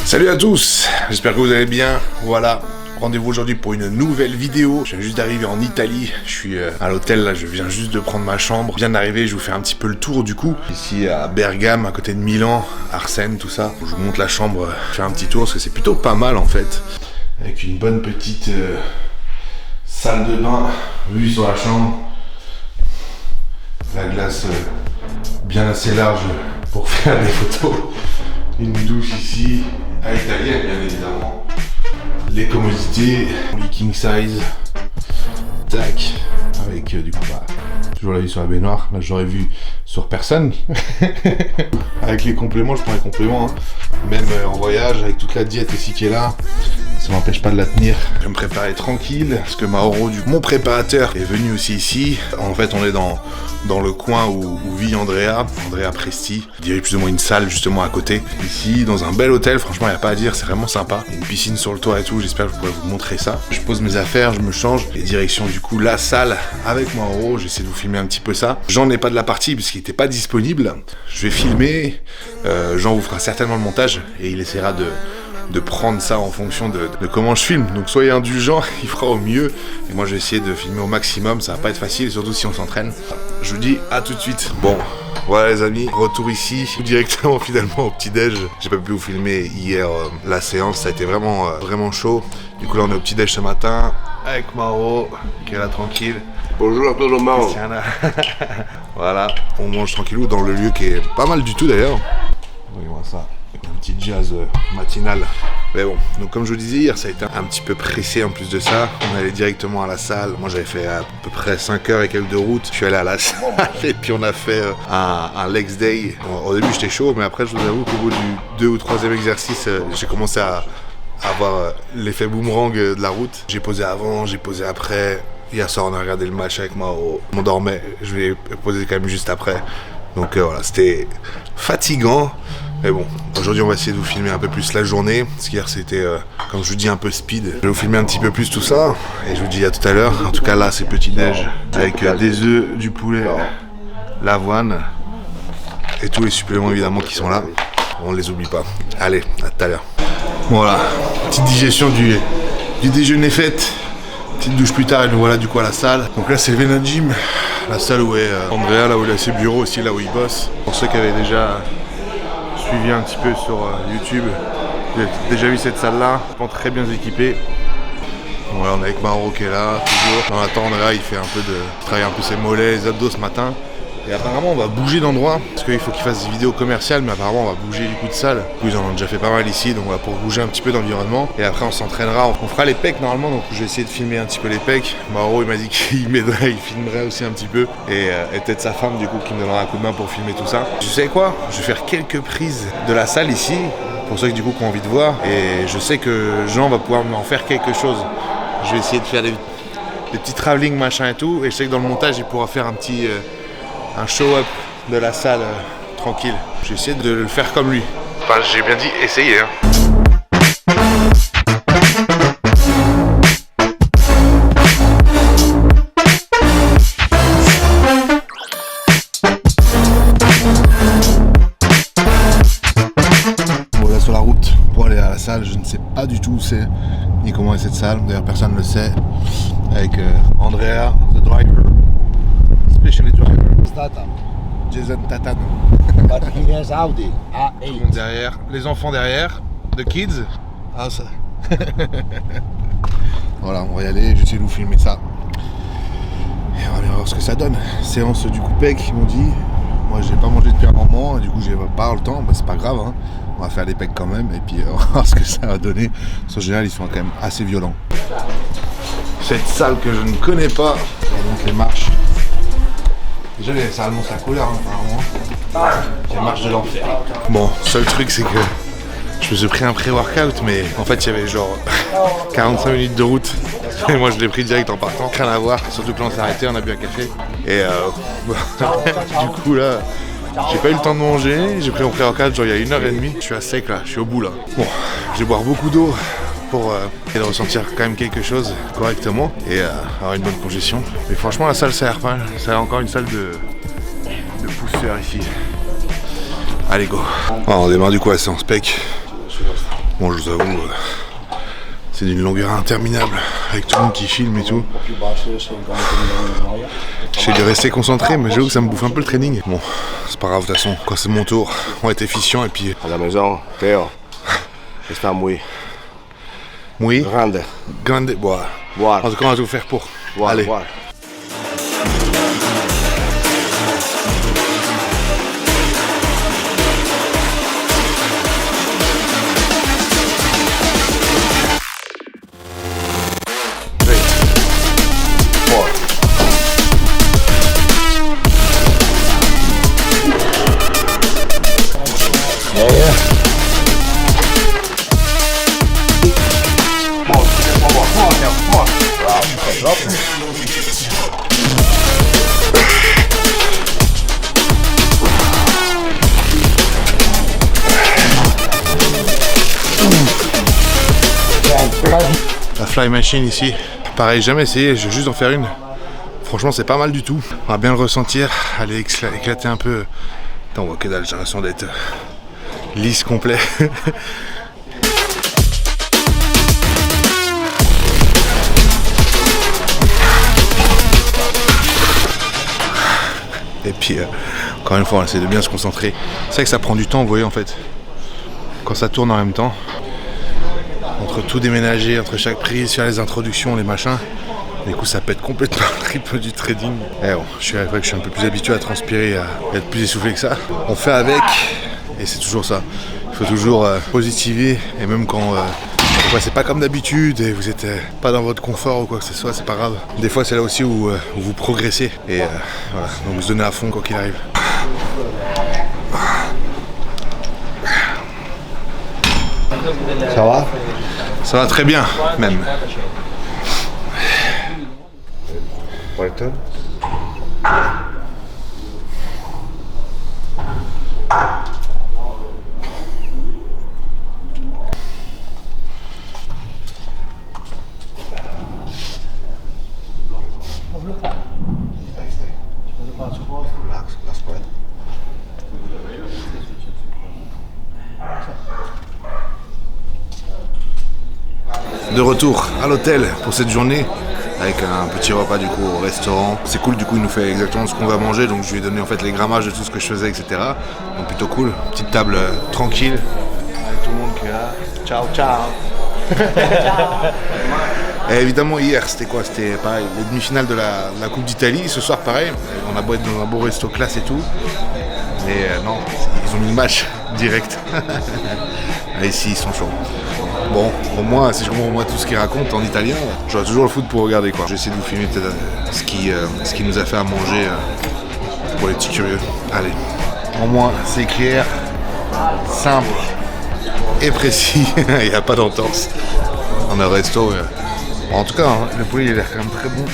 Salut à tous, j'espère que vous allez bien. Voilà, rendez-vous aujourd'hui pour une nouvelle vidéo. Je viens juste d'arriver en Italie, je suis à l'hôtel là, je viens juste de prendre ma chambre. Je viens d'arriver, je vous fais un petit peu le tour du coup. Ici à Bergame, à côté de Milan, Arsène, tout ça. Je vous montre la chambre, je fais un petit tour parce que c'est plutôt pas mal en fait. Avec une bonne petite salle de bain, vue sur la chambre. La glace bien assez large pour faire des photos. Une douche ici, à l'italienne bien évidemment. Les commodités, lit king size. Tac. Avec du coup toujours la vue sur la baignoire. Là j'aurais vu sur personne. Avec les compléments, je prends les compléments. Hein. Même en voyage, avec toute la diète ici qui est là. Ça m'empêche pas de la tenir. Je vais me préparer tranquille parce que Mauro, mon préparateur, est venu aussi ici. En fait, on est dans le coin où vit Andrea Presti. Il dirige plus ou moins une salle justement à côté. Ici, dans un bel hôtel, franchement, il n'y a pas à dire, c'est vraiment sympa. Il y a une piscine sur le toit et tout, j'espère que je pourrai vous montrer ça. Je pose mes affaires, je me change. Et direction du coup la salle avec Mauro, j'essaie de vous filmer un petit peu ça. Jean n'est pas de la partie puisqu'il n'était pas disponible. Je vais filmer, Jean vous fera certainement le montage et il essaiera de prendre ça en fonction de comment je filme. Donc soyez indulgents, il fera au mieux. Et moi je vais essayer de filmer au maximum, ça va pas être facile, surtout si on s'entraîne. Je vous dis à tout de suite. Bon, voilà les amis, retour ici, directement finalement au petit-déj. J'ai pas pu vous filmer hier la séance, ça a été vraiment chaud. Du coup là on est au petit-déj ce matin, avec Mauro, qui est là tranquille. Bonjour à tout le monde. Voilà, on mange tranquillou dans le lieu qui est pas mal du tout d'ailleurs. Voyez-moi ça. Un petit jazz matinal. Mais bon, donc comme je vous disais hier, ça a été un petit peu pressé en plus de ça. On allait directement à la salle. Moi j'avais fait à peu près 5 heures et quelques de route. Je suis allé à la salle et puis on a fait un legs day. Bon, au début j'étais chaud, mais après je vous avoue qu'au bout du 2e ou 3e exercice, j'ai commencé à avoir l'effet boomerang de la route. J'ai posé avant, j'ai posé après. Hier soir on a regardé le match avec moi. On dormait, je vais poser quand même juste après. Donc voilà, c'était fatigant. Mais bon, aujourd'hui on va essayer de vous filmer un peu plus la journée. Parce qu'hier c'était, comme je vous dis, un peu speed. Je vais vous filmer un petit peu plus tout ça. Et je vous dis à tout à l'heure. En tout cas là c'est petit déj. Avec des œufs, du poulet, l'avoine. Et tous les suppléments évidemment qui sont là. On ne les oublie pas. Allez, à tout à l'heure. Voilà, petite digestion du déjeuner faite. Petite douche plus tard et nous voilà du coup à la salle. Donc là c'est le Vena Gym. La salle où est Andrea, là où il a ses bureaux aussi, là où il bosse. Pour ceux qui avaient déjà suivi un petit peu sur YouTube, vous avez déjà vu cette salle là, très bien équipée. Donc voilà, on est avec Mauro qui est là, toujours. Dans l'attente, Andrea il fait il travaille un peu ses mollets, les abdos ce matin. Et apparemment on va bouger d'endroit, parce qu'il faut qu'il fasse des vidéos commerciales, mais apparemment on va bouger du coup de salle. Du coup ils en ont déjà fait pas mal ici, donc voilà, pour bouger un petit peu d'environnement. Et après on s'entraînera, on fera les pecs normalement, donc je vais essayer de filmer un petit peu les pecs. Mauro il m'a dit qu'il m'aiderait, il filmerait aussi un petit peu. Et peut-être sa femme du coup qui me donnera un coup de main pour filmer tout ça. Tu sais quoi, je vais faire quelques prises de la salle ici, pour ceux qui du coup qui ont envie de voir. Et je sais que Jean va pouvoir m'en faire quelque chose. Je vais essayer de faire des petits travelling machin et tout. Et je sais que dans le montage il pourra faire un show-up de la salle tranquille. J'ai essayé de le faire comme lui. Enfin, j'ai bien dit essayer. Hein. Bon, là sur la route pour aller à la salle, je ne sais pas du tout où c'est ni comment est cette salle. D'ailleurs, personne ne le sait. Avec Andrea, the driver. Especially driver. Jason Tatam. But he has Audi Tout le monde derrière, les enfants derrière, the kids. Ah ça. Voilà, on va y aller, j'essaie de vous filmer ça. Et on va bien voir ce que ça donne. Séance du coup pec, ils m'ont dit. Moi j'ai pas mangé depuis un moment, du coup j'ai pas le temps, bah, c'est pas grave. Hein. On va faire des pecs quand même et puis on va voir ce que ça va donner. En général ils sont quand même assez violents. Cette salle que je ne connais pas, donc les marches. Déjà, ça annonce la couleur, hein, apparemment. Les marches de l'enfer. Bon, seul truc, c'est que je me suis pris un pré-workout, mais en fait, il y avait genre 45 minutes de route. Et moi, je l'ai pris direct en partant. Rien à voir, surtout que là, on s'est arrêté, on a bu un café. Et du coup, là, j'ai pas eu le temps de manger. J'ai pris mon pré-workout, genre, il y a 1h30. Je suis à sec, là, je suis au bout, là. Bon, je vais boire beaucoup d'eau pour de ressentir quand même quelque chose correctement et avoir une bonne congestion. Mais franchement la salle ça a l'air pas mal. C'est encore une salle de de pousseur ici. Allez go. On démarre du coup à 100 spec. Bon, je vous avoue, c'est d'une longueur interminable avec tout le monde qui filme et tout. J'essaie de rester concentré, mais j'avoue que ça me bouffe un peu le training. Bon, c'est pas grave, de toute façon, quand c'est mon tour, on va être efficient et puis. À la maison, Théo, está muy Oui. grande. Grande. Bon. Voir. En tout cas, on va tout faire pour. Voir, Allez. voir. La fly machine ici, pareil, jamais essayé, je vais juste en faire une. Franchement, c'est pas mal du tout. On va bien le ressentir, aller éclater un peu. Putain, on voit que dalle, j'ai l'impression d'être lisse complet. Et puis, encore une fois, on essaie de bien se concentrer. C'est vrai que ça prend du temps, vous voyez, en fait. Quand ça tourne en même temps. Entre tout déménager, entre chaque prise, faire les introductions, les machins. Du coup, ça pète complètement le rythme du trading. Et bon, c'est vrai que je suis un peu plus habitué à transpirer, à être plus essoufflé que ça. On fait avec, et c'est toujours ça. Il faut toujours positiver, et même quand c'est pas comme d'habitude, et vous êtes pas dans votre confort ou quoi que ce soit, c'est pas grave. Des fois, c'est là aussi où vous progressez, et voilà, donc se donner à fond quoi qu'il arrive. Ça va? Ça va très bien, même. Puerto? De retour à l'hôtel pour cette journée avec un petit repas du coup au restaurant. C'est cool, du coup il nous fait exactement ce qu'on va manger, donc je lui ai donné en fait les grammages de tout ce que je faisais, etc. Donc plutôt cool, petite table tranquille avec tout le monde qui est là. Ciao ciao. Et évidemment hier c'était quoi? C'était pareil, les demi-finales de la Coupe d'Italie. Ce soir pareil, on a beau être dans un beau resto classe et tout, mais non, ils ont mis le match direct. Et ici ils sont chauds. Bon, au moins, si je comprends moi tout ce qu'il raconte en italien, j'aurai toujours le foot pour regarder quoi. J'essaie de vous filmer peut-être ce qui nous a fait à manger pour les petits curieux. Allez, au moins c'est clair, simple et précis. Il n'y a pas d'entorse. On a un resto. Bon, en tout cas, hein, le poulet il a l'air quand même très bon.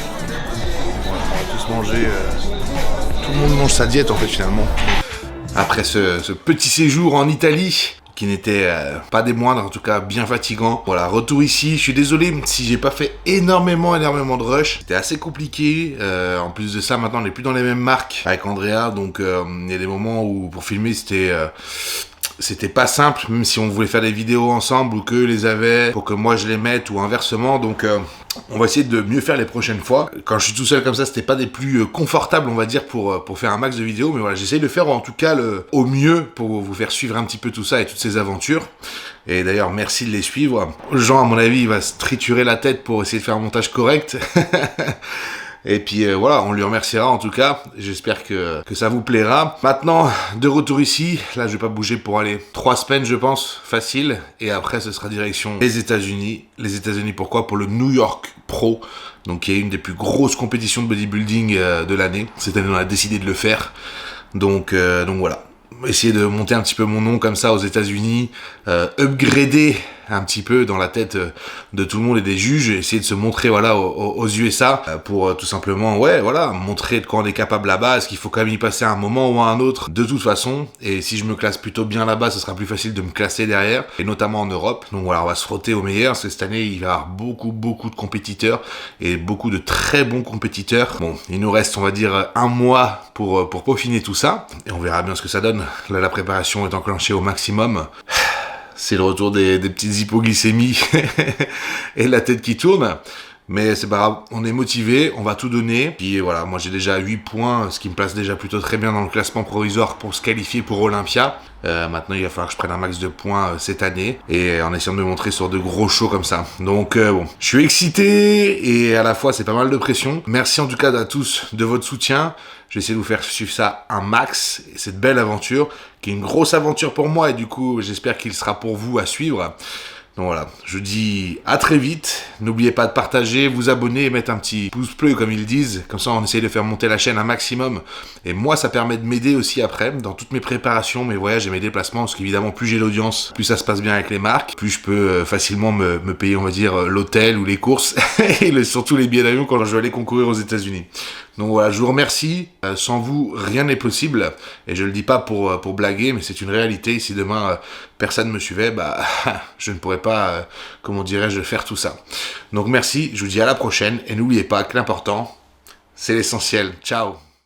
Voilà, on va tous manger. Tout le monde mange sa diète en fait finalement. Après ce petit séjour en Italie, qui n'était pas des moindres, en tout cas bien fatigant. Voilà, retour ici, je suis désolé si j'ai pas fait énormément de rush. C'était assez compliqué, en plus de ça maintenant on n'est plus dans les mêmes marques avec Andrea, donc il y a des moments où pour filmer c'était pas simple, même si on voulait faire des vidéos ensemble ou qu'eux les avaient pour que moi je les mette ou inversement, donc on va essayer de mieux faire les prochaines fois. Quand je suis tout seul comme ça, c'était pas des plus confortables on va dire pour faire un max de vidéos, mais voilà, j'essaye de faire en tout cas au mieux pour vous faire suivre un petit peu tout ça et toutes ces aventures. Et d'ailleurs merci de les suivre. Jean à mon avis il va se triturer la tête pour essayer de faire un montage correct. Et puis voilà, on lui remerciera en tout cas, j'espère que ça vous plaira. Maintenant, de retour ici, là je vais pas bouger pour aller 3 semaines je pense, facile. Et après ce sera direction les États-Unis. Les États-Unis pourquoi? Pour le New York Pro, donc qui est une des plus grosses compétitions de bodybuilding de l'année. Cette année on a décidé de le faire, donc voilà. Essayer de monter un petit peu mon nom comme ça aux États-Unis, upgrader un petit peu dans la tête de tout le monde et des juges, essayer de se montrer voilà aux USA pour tout simplement montrer de quoi on est capable là-bas. Est-ce qu'il faut quand même y passer un moment ou à un autre de toute façon, et si je me classe plutôt bien là-bas, ce sera plus facile de me classer derrière, et notamment en Europe. Donc voilà, on va se frotter au meilleur, parce que cette année il va y avoir beaucoup de compétiteurs et beaucoup de très bons compétiteurs. Bon, il nous reste on va dire un mois pour peaufiner tout ça, et on verra bien ce que ça donne. Là, la préparation est enclenchée au maximum. C'est le retour des petites hypoglycémies et la tête qui tourne. Mais c'est pas grave, on est motivé, on va tout donner. Puis voilà, moi j'ai déjà 8 points, ce qui me place déjà plutôt très bien dans le classement provisoire pour se qualifier pour Olympia. Maintenant il va falloir que je prenne un max de points cette année, et en essayant de me montrer sur de gros shows comme ça. Donc bon, je suis excité et à la fois c'est pas mal de pression. Merci en tout cas à tous de votre soutien. Je vais essayer de vous faire suivre ça un max, cette belle aventure, qui est une grosse aventure pour moi, et du coup j'espère qu'il sera pour vous à suivre. Donc voilà, je dis à très vite. N'oubliez pas de partager, vous abonner et mettre un petit pouce bleu comme ils disent. Comme ça on essaye de faire monter la chaîne un maximum. Et moi ça permet de m'aider aussi après dans toutes mes préparations, mes voyages et mes déplacements. Parce qu'évidemment plus j'ai l'audience, plus ça se passe bien avec les marques, plus je peux facilement me payer on va dire l'hôtel ou les courses et surtout les billets d'avion quand je vais aller concourir aux États-Unis. Donc voilà, je vous remercie. Sans vous, rien n'est possible. Et je le dis pas pour blaguer, mais c'est une réalité. Si demain personne me suivait, je ne pourrais pas, comment dirais-je, faire tout ça. Donc merci, je vous dis à la prochaine. Et n'oubliez pas que l'important, c'est l'essentiel. Ciao.